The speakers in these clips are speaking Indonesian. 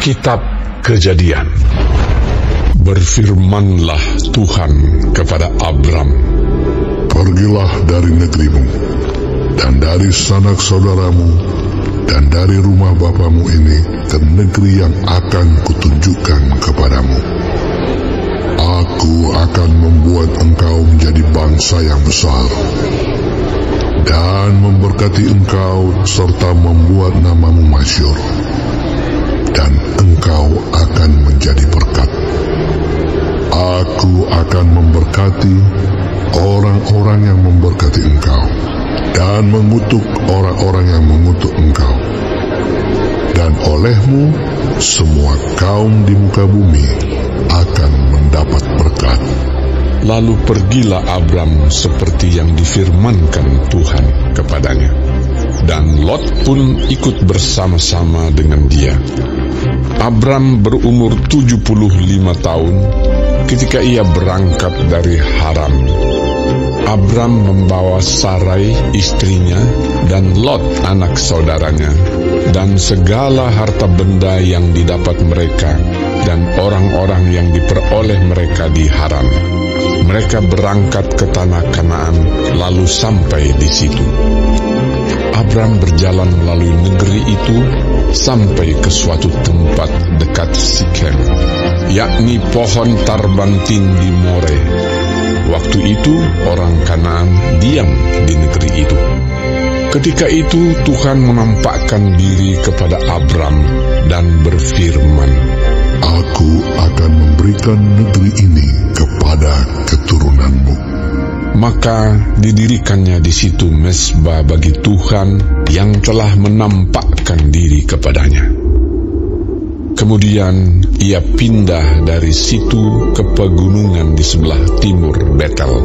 Kitab Kejadian. Berfirmanlah Tuhan kepada Abram, "Pergilah dari negerimu, dan dari sanak saudaramu, dan dari rumah bapamu ini ke negeri yang akan kutunjukkan kepadamu. Aku akan membuat engkau menjadi bangsa yang besar, dan memberkati engkau serta membuat namamu masyhur, dan engkau akan menjadi berkat. Aku akan memberkati orang-orang yang memberkati engkau, dan mengutuk orang-orang yang mengutuk engkau. Dan olehmu semua kaum di muka bumi akan mendapat berkat." Lalu pergilah Abram seperti yang difirmankan Tuhan kepadanya, dan Lot pun ikut bersama-sama dengan dia. Abram berumur 75 tahun ketika ia berangkat dari Haran. Abram membawa Sarai istrinya dan Lot anak saudaranya, dan segala harta benda yang didapat mereka dan orang-orang yang diperoleh mereka di Haran. Mereka berangkat ke tanah Kanaan, lalu sampai di situ. Abram berjalan melalui negeri itu sampai ke suatu tempat dekat Sikem, yakni pohon tarbantin di More. Waktu itu orang Kanaan diam di negeri itu. Ketika itu Tuhan menampakkan diri kepada Abram dan berfirman, "Aku akan memberikan negeri ini kepada keturunanmu." Maka didirikannya di situ mezbah bagi Tuhan yang telah menampakkan diri kepadanya. Kemudian ia pindah dari situ ke pegunungan di sebelah timur Betel.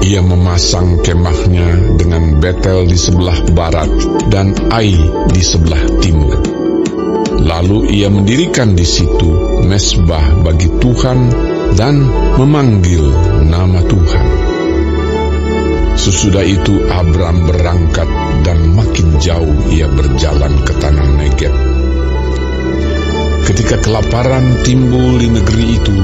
Ia memasang kemahnya dengan Betel di sebelah barat dan Ai di sebelah timur. Lalu ia mendirikan di situ mezbah bagi Tuhan dan memanggil nama Tuhan. Sesudah itu Abram berangkat dan makin jauh ia berjalan ke tanah Negeb. Ketika kelaparan timbul di negeri itu,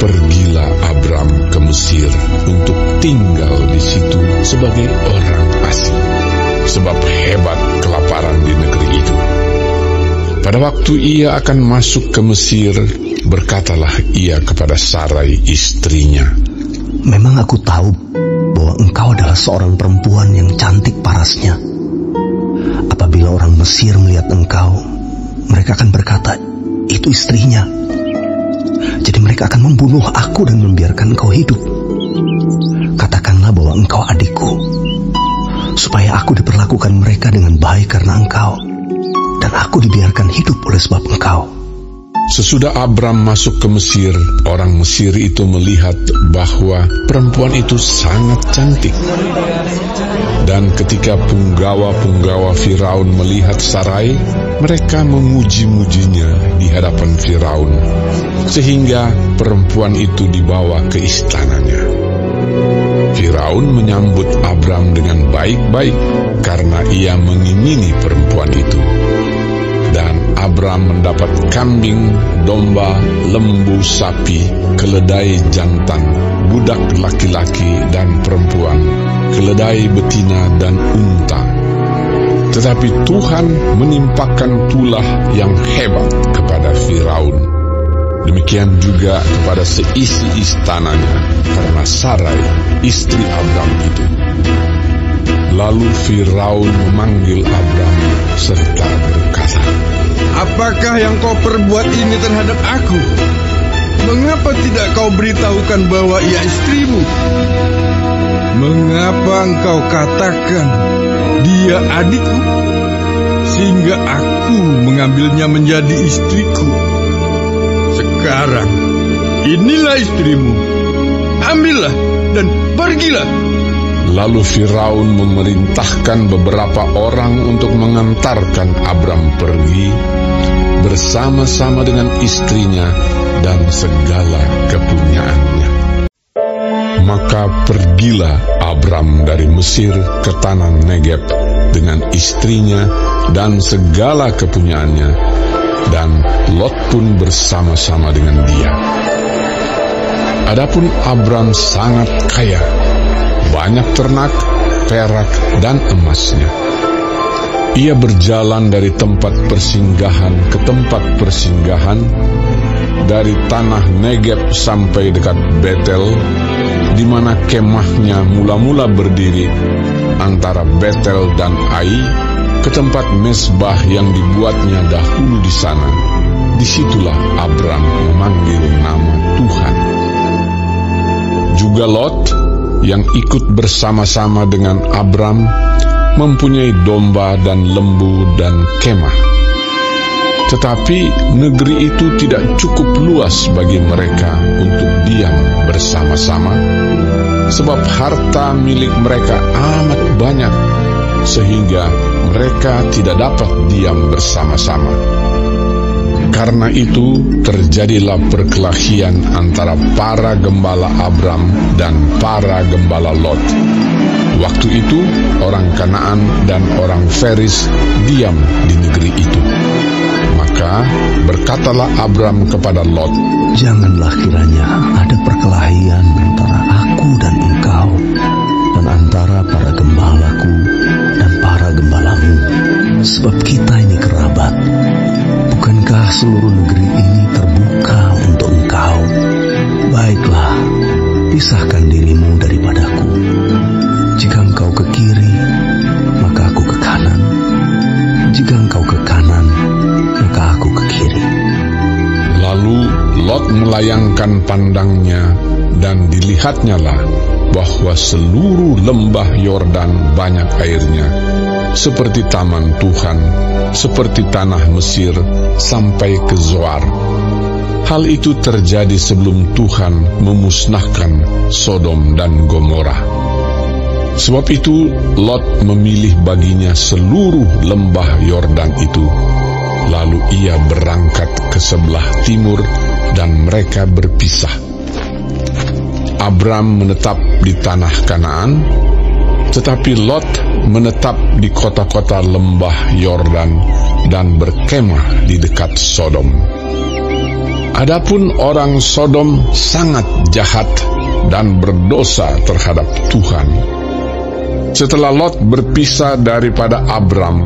pergilah Abram ke Mesir untuk tinggal di situ sebagai orang asing, sebab hebat kelaparan di negeri itu. Pada waktu ia akan masuk ke Mesir, berkatalah ia kepada Sarai istrinya, "Memang aku tahu bahwa engkau adalah seorang perempuan yang cantik parasnya. Apabila orang Mesir melihat engkau, mereka akan berkata, 'Itu istrinya.' Jadi mereka akan membunuh aku dan membiarkan engkau hidup. Katakanlah bahwa engkau adikku, supaya aku diperlakukan mereka dengan baik karena engkau, dan aku dibiarkan hidup oleh sebab engkau." Sesudah Abram masuk ke Mesir, orang Mesir itu melihat bahwa perempuan itu sangat cantik. Dan ketika punggawa-punggawa Firaun melihat Sarai, mereka memuji-mujinya di hadapan Firaun, sehingga perempuan itu dibawa ke istananya. Firaun menyambut Abram dengan baik-baik karena ia mengimini perempuan itu. Dan Abram mendapat kambing, domba, lembu, sapi, keledai jantan, budak laki-laki dan perempuan, keledai betina dan unta. Tetapi Tuhan menimpakan tulah yang hebat kepada Firaun. Demikian juga kepada seisi istananya karena Sarai, istri Abram itu. Lalu Firaun memanggil Abram serta berkata, "Apakah yang kau perbuat ini terhadap aku? Mengapa tidak kau beritahukan bahwa ia istrimu? Mengapa engkau katakan dia adikku, sehingga aku mengambilnya menjadi istriku? Sekarang inilah istrimu, ambillah dan pergilah." Lalu Firaun memerintahkan beberapa orang untuk mengantarkan Abram pergi bersama-sama dengan istrinya dan segala kepunyaannya. Maka pergilah Abram dari Mesir ke tanah Negeb dengan istrinya dan segala kepunyaannya, dan Lot pun bersama-sama dengan dia. Adapun Abram sangat kaya, banyak ternak, perak, dan emasnya. Ia berjalan dari tempat persinggahan ke tempat persinggahan, dari tanah Negeb sampai dekat Betel, di mana kemahnya mula-mula berdiri antara Betel dan Ai, ke tempat mezbah yang dibuatnya dahulu di sana. Disitulah Abram memanggil nama Tuhan. Juga Lot yang ikut bersama-sama dengan Abram mempunyai domba dan lembu dan kemah. Tetapi negeri itu tidak cukup luas bagi mereka untuk diam bersama-sama, sebab harta milik mereka amat banyak, sehingga mereka tidak dapat diam bersama-sama. Karena itu terjadilah perkelahian antara para gembala Abram dan para gembala Lot. Waktu itu orang Kanaan dan orang Feris diam di negeri itu. Maka berkatalah Abram kepada Lot, "Janganlah kiranya ada perkelahian antara aku dan engkau, dan antara para gembalaku dan para gembalamu, sebab kita ini kerabat. Bukankah seluruh negeri ini terbuka untuk engkau? Baiklah, pisahkan dirimu daripadaku. Jika engkau ke kiri, maka aku ke kanan. Jika engkau ke kanan, maka aku ke kiri." Lalu Lot melayangkan pandangnya, dan dilihatnyalah bahwa seluruh lembah Yordan banyak airnya, seperti taman Tuhan, seperti tanah Mesir, sampai ke Zoar. Hal itu terjadi sebelum Tuhan memusnahkan Sodom dan Gomora. Sebab itu Lot memilih baginya seluruh lembah Yordan itu. Lalu ia berangkat ke sebelah timur, dan mereka berpisah. Abram menetap di tanah Kanaan, tetapi Lot menetap di kota-kota lembah Yordan dan berkemah di dekat Sodom. Adapun orang Sodom sangat jahat dan berdosa terhadap Tuhan. Setelah Lot berpisah daripada Abram,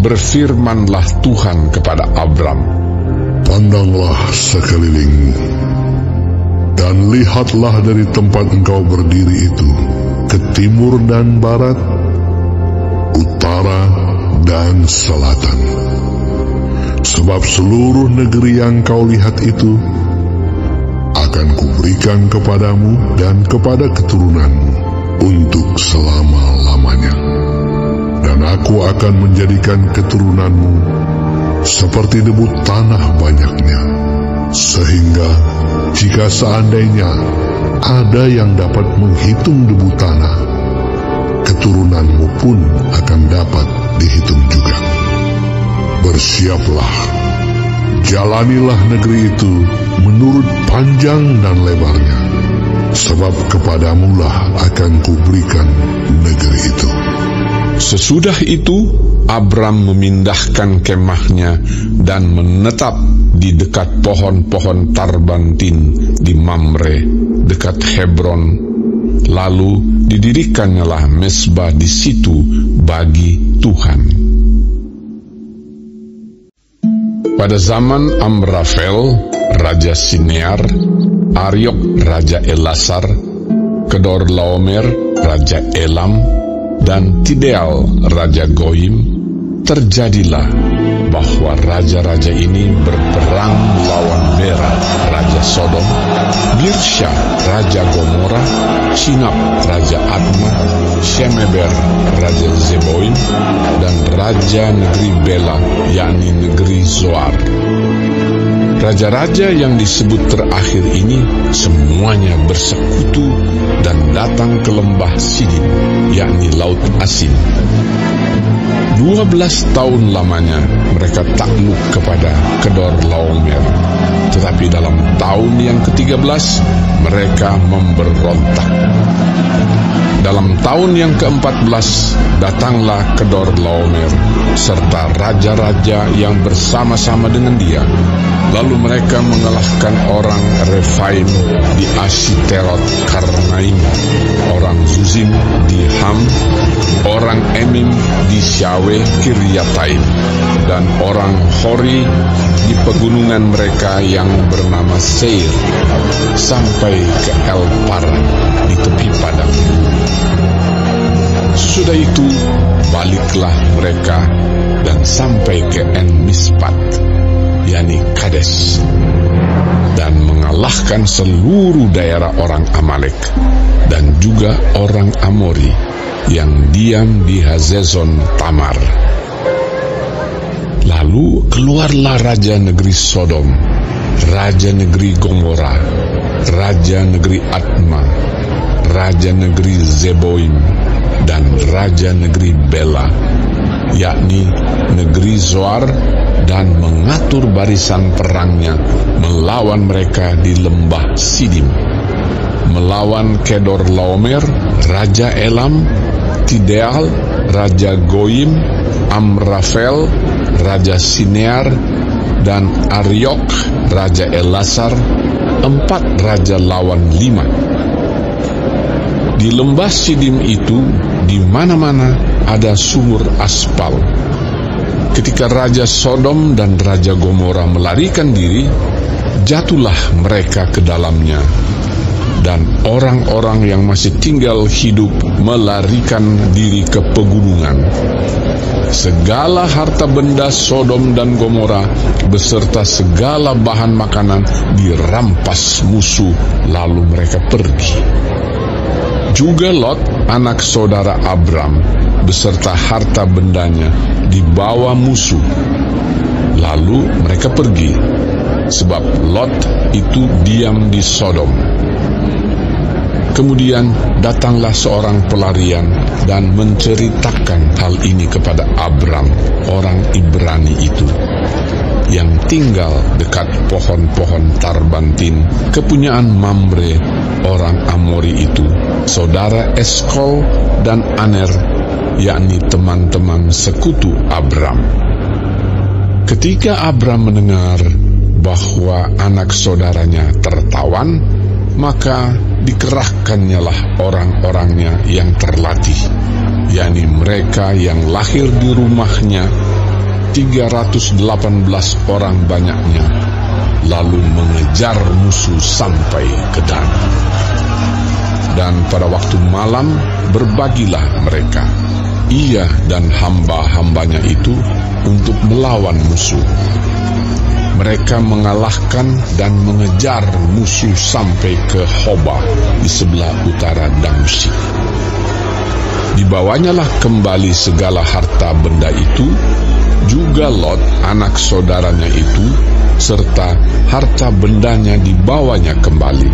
berfirmanlah Tuhan kepada Abram, "Pandanglah sekelilingmu, dan lihatlah dari tempat engkau berdiri itu, ke timur dan barat, utara dan selatan. Sebab seluruh negeri yang kau lihat itu akan kuberikan kepadamu dan kepada keturunanmu untuk selama-lamanya. Dan aku akan menjadikan keturunanmu seperti debu tanah banyaknya, sehingga jika seandainya ada yang dapat menghitung debu tanah, keturunanmu pun akan dapat dihitung juga. Bersiaplah, jalanilah negeri itu menurut panjang dan lebarnya, sebab kepadamulah akan kuberikan negeri itu." Sesudah itu Abram memindahkan kemahnya dan menetap di dekat pohon-pohon tarbantin di Mamre, dekat Hebron. Lalu didirikannya mezbah di situ bagi Tuhan. Pada zaman Amrafel, Raja Sinear, Ariok, Raja Elasar, Kedorlaomer, Raja Elam, dan Tideal, Raja Goim, terjadilah bahwa raja-raja ini berperang melawan Bera, Raja Sodom, Birsha, Raja Gomora, Sinab, Raja Adma, Shemeber, Raja Zeboim, dan Raja negeri Bela, yakni negeri Zoar. Raja-raja yang disebut terakhir ini semuanya bersekutu dan datang ke lembah Sidim, yakni Laut Asin. 12 tahun lamanya mereka takluk kepada Kedorlaomer. Tetapi dalam tahun yang ke-13 mereka memberontak. Dalam tahun yang ke-14 datanglah Kedorlaomer serta raja-raja yang bersama-sama dengan dia. Lalu mereka mengalahkan orang Refaim di Ashiterot Karnaim, orang Zuzim di Ham, orang Emim di Syawe Kiryataim, dan orang Hori di pegunungan mereka yang bernama Seir, sampai ke El Paran di tepi padang. Sudah itu baliklah mereka dan sampai ke En Mispat, yakni Kades, dan mengalahkan seluruh daerah orang Amalek dan juga orang Amori yang diam di Hazezon Tamar. Lalu keluarlah raja negeri Sodom, raja negeri Gomora, raja negeri Adma, raja negeri Zeboim, dan raja negeri Bela, yakni negeri Zoar, dan mengatur barisan perangnya melawan mereka di lembah Sidim, melawan Kedorlaomer, raja Elam, Tideal, raja Goyim, Amrafel, raja Sinear, dan Ariok, raja Elasar, 4 raja lawan 5. Di lembah Sidim itu, di mana-mana ada sumur aspal. Ketika Raja Sodom dan Raja Gomora melarikan diri, jatuhlah mereka ke dalamnya. Dan orang-orang yang masih tinggal hidup melarikan diri ke pegunungan. Segala harta benda Sodom dan Gomora beserta segala bahan makanan dirampas musuh, lalu mereka pergi. Juga Lot, anak saudara Abram, beserta harta bendanya dibawa musuh. Lalu mereka pergi, sebab Lot itu diam di Sodom. Kemudian datanglah seorang pelarian dan menceritakan hal ini kepada Abram, orang Ibrani itu, yang tinggal dekat pohon-pohon Tarbantin, kepunyaan Mamre, orang Amori itu, saudara Eskol dan Aner, yakni teman-teman sekutu Abram. Ketika Abram mendengar bahwa anak saudaranya tertawan, maka dikerahkannyalah orang-orangnya yang terlatih, yakni mereka yang lahir di rumahnya, 318 orang banyaknya, lalu mengejar musuh sampai ke Dan. Dan pada waktu malam berbagilah mereka, ia dan hamba-hambanya itu, untuk melawan musuh. Mereka mengalahkan dan mengejar musuh sampai ke Hoba di sebelah utara Damsyik. Dibawanyalah kembali segala harta benda itu, juga Lot anak saudaranya itu, serta harta bendanya dibawanya kembali.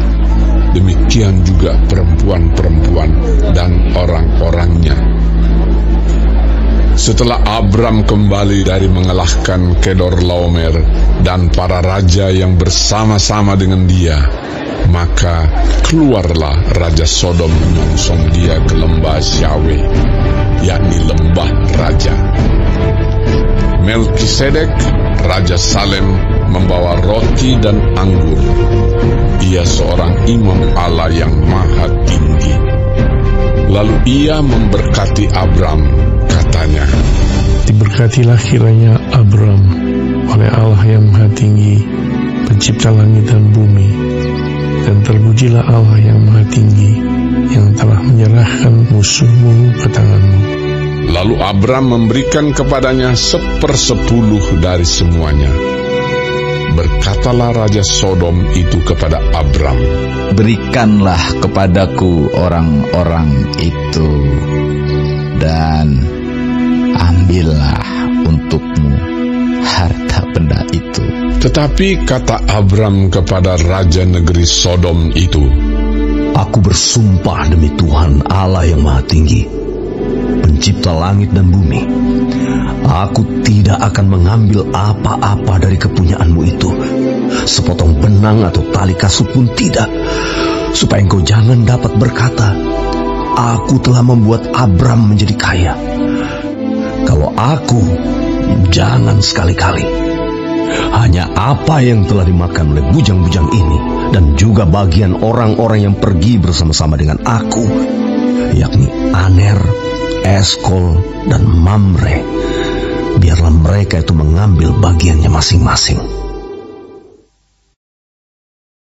Demikian juga perempuan-perempuan dan orang-orangnya. Setelah Abram kembali dari mengalahkan Kedorlaomer dan para raja yang bersama-sama dengan dia, maka keluarlah Raja Sodom menyongsong dia ke lembah Syawe, yakni lembah raja. Melkisedek, Raja Salem, membawa roti dan anggur. Ia seorang imam Allah yang maha tinggi. Lalu ia memberkati Abram, katanya, "Diberkatilah kiranya Abram oleh Allah yang maha tinggi, pencipta langit dan bumi, dan terpujilah Allah yang maha tinggi, yang telah menyerahkan musuhmu ke tanganmu." Lalu Abram memberikan kepadanya 1/10 dari semuanya. Berkatalah Raja Sodom itu kepada Abram, "Berikanlah kepadaku orang-orang itu, dan ambillah untukmu harta benda itu." Tetapi kata Abram kepada Raja negeri Sodom itu, "Aku bersumpah demi Tuhan Allah yang maha tinggi, pencipta langit dan bumi, Aku tidak akan mengambil apa-apa dari kepunyaanmu itu, sepotong benang atau tali kasut pun tidak, supaya engkau jangan dapat berkata, aku telah membuat Abram menjadi kaya. Kalau aku, jangan sekali-kali. Hanya apa yang telah dimakan oleh bujang-bujang ini, dan juga bagian orang-orang yang pergi bersama-sama dengan aku, yakni Aner, Eskol, dan Mamre, biarlah mereka itu mengambil bagiannya masing-masing.